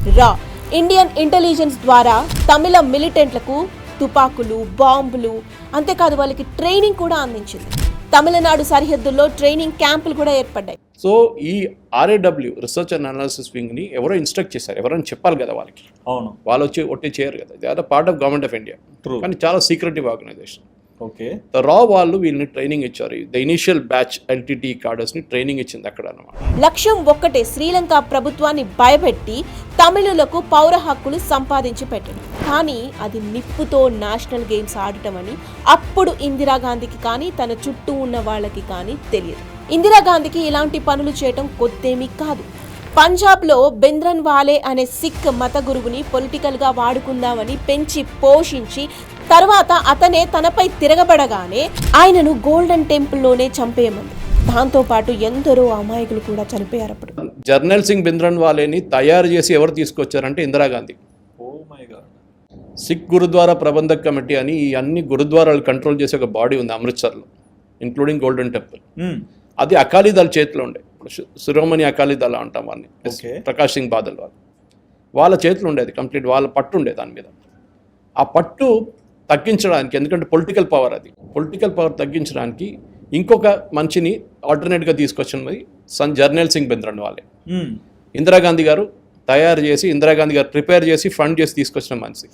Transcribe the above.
రా Indian intelligence ద్వారా తమిళ మిలిటెంట్లకు తుపాకులు, బాంబులు, అంతేకాదు వాళ్ళకి ట్రైనింగ్ కూడా అందించింది. తమిళనాడు సరిహద్దుల్లో ట్రైనింగ్ క్యాంపులు కూడా ఏర్పడ్డాయి. సో ఈ RAW రీసెర్చ్ అండ్ అనాలిసిస్ వింగ్ని ఎవరో ఇన్స్ట్రక్ట్ చేశారు, ఎవరైనా చెప్పాలి కదా వాళ్ళకి. అవును, వాళ్ళు వచ్చి ఒట్టి చేయరు కదా, they are part of government of India. కానీ చాలా సీక్రెటివ్ ఆర్గనైజేషన్. ఓకే, రా వాళ్ళు వీళ్ళని ట్రైనింగ్ ఇచ్చారు. ద ఇనిషియల్ బ్యాచ్ LTT కార్డర్స్ని ట్రైనింగ్ ఇచ్చింది అక్కడ అన్నమాట. లక్ష్యం ఒక్కటే, శ్రీలంక ప్రభుత్వాన్ని భయపెట్టి తమిళులకు పౌర హక్కులు సంపాదించి పెట్టడం. కానీ అది నిప్పుతో నేషనల్ గేమ్స్ ఆడటం అని అప్పుడు ఇందిరాగాంధీకి కానీ తన చుట్టూ ఉన్న వాళ్ళకి కానీ తెలియదు. ఇందిరాగాంధీకి ఇలాంటి పనులు చేయటం కొత్తేమీ కాదు. పంజాబ్లో భింద్రన్వాలే అనే సిక్ మత గురువుని పొలిటికల్గా వాడుకుందామని పెంచి పోషించి తర్వాత అతనే తనపై తిరగబడగానే ఆయనను గోల్డెన్ టెంపుల్లోనే చంపేయమంది. దాంతోపాటు ఎందరో అమాయకులు కూడా చనిపోయారు. అప్పుడు జర్నల్ సింగ్ భింద్రన్వాలేని తయారు చేసి ఎవరు తీసుకొచ్చారంటే Indira Gandhi. Oh my God. Sick gurdwara Prabandhak committee అని ఈ అన్ని గురుద్వారాలు కంట్రోల్ చేసే ఒక బాడీ ఉంది అమృత్సర్లో, ఇంక్లూడింగ్ గోల్డెన్ టెంపుల్. అది అకాలీదళ చేతిలో ఉండే. శిరోమణి అకాలీదళ అంటాం వాళ్ళని, ప్రకాష్ సింగ్ బాదల్ వాళ్ళ చేతిలో ఉండేది కంప్లీట్, వాళ్ళ పట్టు ఉండేది దాని మీద. ఆ పట్టు తగ్గించడానికి, ఎందుకంటే పొలిటికల్ పవర్, అది పొలిటికల్ పవర్ తగ్గించడానికి ఇంకొక మనిషిని ఆల్టర్నేట్గా తీసుకొచ్చినది జర్నల్ సింగ్ భింద్రన్వాలే. ఇందిరాగాంధీ గారు తయారు చేసి, ఇందిరాగాంధీ గారు ప్రిపేర్ చేసి ఫండ్ చేసి తీసుకొచ్చిన మనిషి.